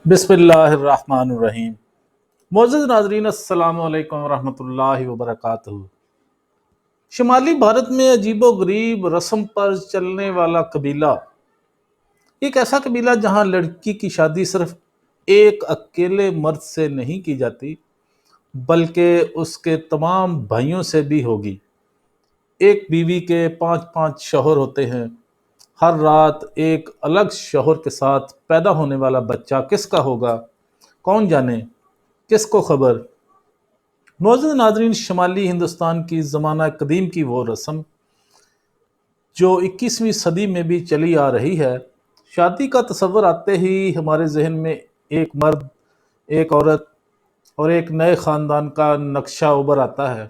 बिस्मिल्लाहिर्रहमानिर्रहीम। मोअज़्ज़ज़ नाज़रीन, अस्सलामु अलैकुम वरहमतुल्लाहि वबरकातुहू। शुमाली भारत में अजीबो-गरीब रस्म पर चलने वाला कबीला, एक ऐसा कबीला जहां लड़की की शादी सिर्फ एक अकेले मर्द से नहीं की जाती, बल्कि उसके तमाम भाइयों से भी होगी। एक बीवी के पांच पांच शौहर होते हैं। हर रात एक अलग शौहर के साथ पैदा होने वाला बच्चा किसका होगा, कौन जाने, किसको खबर। मौजूद नाजरीन, शुमाली हिंदुस्तान की ज़माना कदीम की वो रस्म जो 21वीं सदी में भी चली आ रही है। शादी का तस्वर आते ही हमारे जहन में एक मर्द, एक औरत और एक नए ख़ानदान का नक्शा उभर आता है।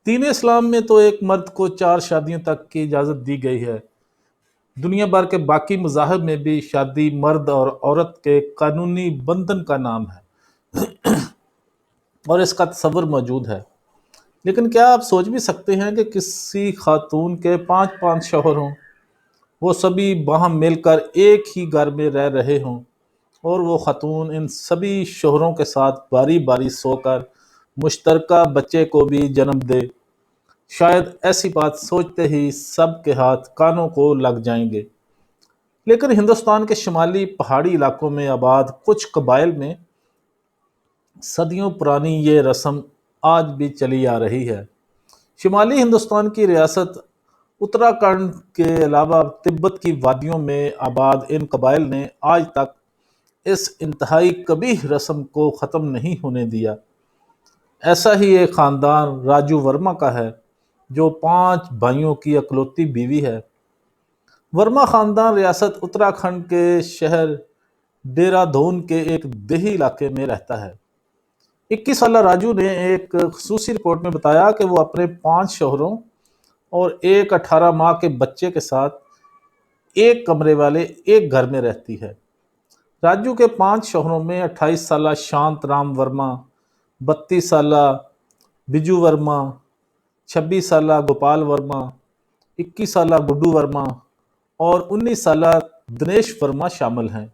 दीन इस्लाम में तो एक मर्द को 4 शादियों तक की इजाज़त दी गई है। दुनिया भर के बाकी मज़ाहिब में भी शादी मर्द और औरत के कानूनी बंधन का नाम है और इसका तस्वर मौजूद है। लेकिन क्या आप सोच भी सकते हैं कि किसी खातून के 5 5 शौहर हों, वो सभी बाहम मिलकर एक ही घर में रह रहे हों और वो खातून इन सभी शौहरों के साथ बारी बारी सोकर मुश्तरका बच्चे को भी जन्म दे। शायद ऐसी बात सोचते ही सब के हाथ कानों को लग जाएंगे। लेकिन हिंदुस्तान के शुमाली पहाड़ी इलाकों में आबाद कुछ कबाइल में सदियों पुरानी ये रस्म आज भी चली आ रही है। शुमाली हिंदुस्तान की रियासत उत्तराखंड के अलावा तिब्बत की वादियों में आबाद इन कबाइल ने आज तक इस इंतहाई कबीह रस्म को ख़त्म नहीं होने दिया। ऐसा ही एक ख़ानदान राजू वर्मा का है, जो 5 भाइयों की अकलौती बीवी है। वर्मा ख़ानदान रियासत उत्तराखंड के शहर देहरादून के एक देही इलाके में रहता है। 21 साला राजू ने एक खसूसी रिपोर्ट में बताया कि वो अपने 5 शौहरों और एक 18 माह के बच्चे के साथ एक कमरे वाले एक घर में रहती है। राजू के 5 शौहरों में 28 साला शांत राम वर्मा, 32 साला बिजू वर्मा, 26 साला गोपाल वर्मा, 21 साला गुड्डू वर्मा और 19 साला दिनेश वर्मा शामिल हैं।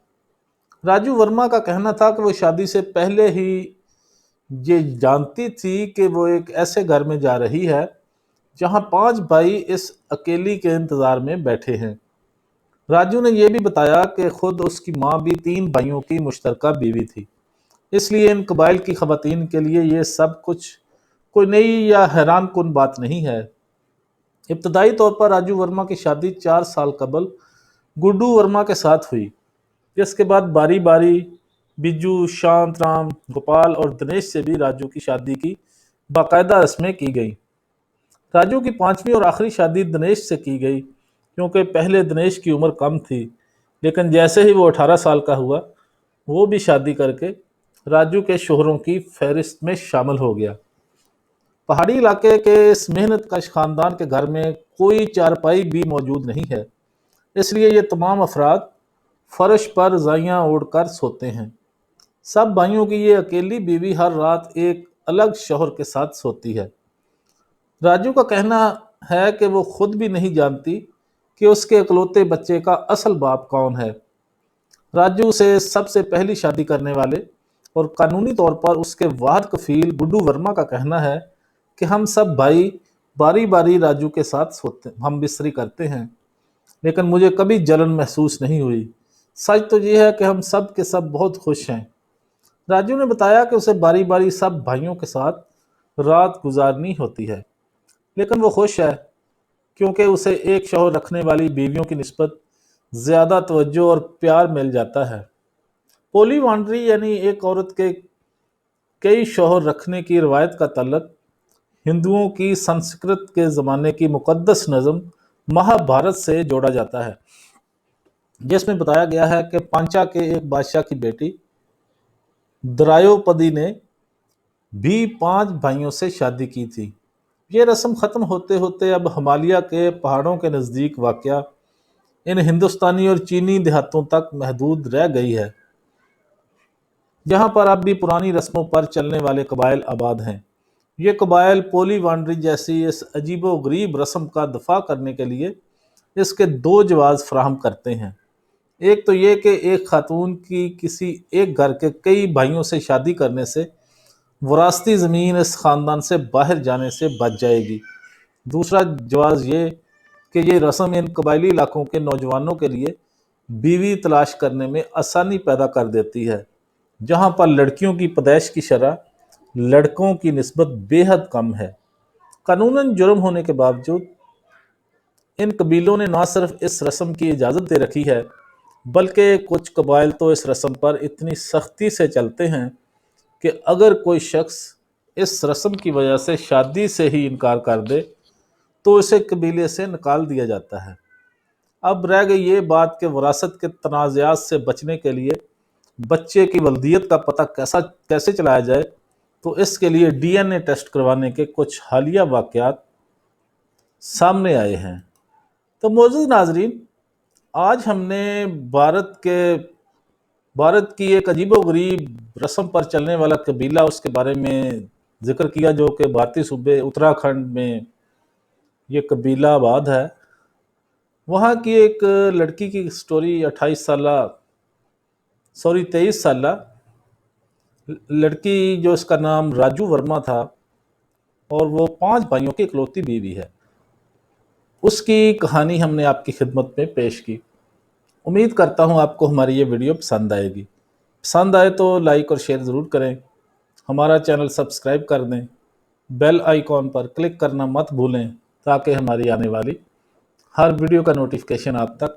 राजू वर्मा का कहना था कि वो शादी से पहले ही ये जानती थी कि वो एक ऐसे घर में जा रही है जहां 5 भाई इस अकेली के इंतजार में बैठे हैं। राजू ने यह भी बताया कि खुद उसकी माँ भी 3 भाइयों की मुश्तरका बीवी थी, इसलिए इन कबाइल की खवातीन के लिए ये सब कुछ कोई नई या हैरान कुन बात नहीं है। इब्तदाई तौर पर राजू वर्मा की शादी 4 साल कबल गुड्डू वर्मा के साथ हुई, जिसके बाद बारी बारी बिज्जू, शांत राम, गोपाल और दिनेश से भी राजू की शादी की बाकायदा रस्में की गई। राजू की 5वीं और आखिरी शादी दिनेश से की गई, क्योंकि पहले दिनेश की उम्र कम थी, लेकिन जैसे ही वो 18 साल का हुआ, वो भी शादी करके राजू के शौहरों की फहरिस्त में शामिल हो गया। पहाड़ी इलाके के इस मेहनत कश खानदान के घर में कोई चारपाई भी मौजूद नहीं है, इसलिए ये तमाम अफराद फर्श पर रज़ाइयाँ ओढ़कर सोते हैं। सब भाइयों की ये अकेली बीवी हर रात एक अलग शौहर के साथ सोती है। राजू का कहना है कि वो खुद भी नहीं जानती कि उसके इकलौते बच्चे का असल बाप कौन है। राजू से सबसे पहली शादी करने वाले और कानूनी तौर पर उसके वाहद कफील गुड्डू वर्मा का कहना है कि हम सब भाई बारी बारी राजू के साथ सोते, हम बिस्तरी करते हैं, लेकिन मुझे कभी जलन महसूस नहीं हुई। सच तो ये है कि हम सब के सब बहुत खुश हैं। राजू ने बताया कि उसे बारी बारी सब भाइयों के साथ रात गुजारनी होती है, लेकिन वो खुश है क्योंकि उसे एक शौहर रखने वाली बीवियों की निस्बत ज़्यादा तवज्जो और प्यार मिल जाता है। पोलीवांड्री यानी एक औरत के कई शौहर रखने की रवायत का तल्लक हिंदुओं की संस्कृत के ज़माने की मुक़द्दस नज़म महाभारत से जोड़ा जाता है, जिसमें बताया गया है कि पांचा के एक बादशाह की बेटी द्रायोपदी ने भी 5 भाइयों से शादी की थी। ये रस्म ख़त्म होते होते अब हिमालय के पहाड़ों के नज़दीक वाक़या इन हिंदुस्तानी और चीनी देहातों तक महदूद रह गई है, जहाँ पर अब भी पुरानी रस्मों पर चलने वाले कबाइल आबाद हैं। ये कबाइल पोलीवांड्री जैसी इस अजीबो गरीब रस्म का दफा करने के लिए इसके 2 जवाज़ फराहम करते हैं। ایک تو یہ کہ ایک خاتون کی کسی ایک گھر کے کئی بھائیوں سے شادی کرنے سے وراثتی زمین اس خاندان سے باہر جانے سے بچ جائے گی۔ دوسرا جواز یہ کہ یہ رسم ان قبائلی علاقوں کے نوجوانوں کے لیے بیوی تلاش کرنے میں آسانی پیدا کر دیتی ہے، جہاں پر لڑکیوں کی پیدائش کی شرح لڑکوں کی نسبت بے حد کم ہے۔ قانوناً جرم ہونے کے باوجود ان قبیلوں نے نہ صرف اس رسم کی اجازت دے رکھی ہے، بلکہ کچھ قبائل تو اس رسم پر اتنی سختی سے چلتے ہیں کہ اگر کوئی شخص اس رسم کی وجہ سے شادی سے ہی انکار کر دے تو اسے قبیلے سے نکال دیا جاتا ہے۔ اب رہ گئی یہ بات کہ وراثت کے تنازعات سے بچنے کے لیے بچے کی ولدیت کا پتہ کیسے چلایا جائے، تو اس کے لیے ڈی این اے ٹیسٹ کروانے کے کچھ حالیہ واقعات سامنے آئے ہیں۔ تو معزز ناظرین، آج ہم نے بھارت کی ایک عجیب و غریب رسم پر چلنے والا قبیلہ اس کے بارے میں ذکر کیا، جو کہ بھارتی صوبے اتراکھنڈ میں یہ قبیلہ آباد ہے۔ وہاں کی ایک لڑکی کی سٹوری 23 سالہ لڑکی، جو اس کا نام راجو ورما تھا اور وہ 5 بھائیوں کی اکلوتی بیوی ہے، اس کی کہانی ہم نے آپ کی خدمت میں پیش کی۔ امید کرتا ہوں آپ کو ہماری یہ ویڈیو پسند آئے گی۔ پسند آئے تو لائک اور شیئر ضرور کریں، ہمارا چینل سبسکرائب کر دیں، بیل آئیکن پر کلک کرنا مت بھولیں تاکہ ہماری آنے والی ہر ویڈیو کا نوٹیفیکیشن آپ تک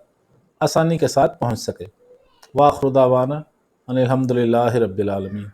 آسانی کے ساتھ پہنچ سکے۔ وآخر دعوانا ان الحمدللہ رب العالمین۔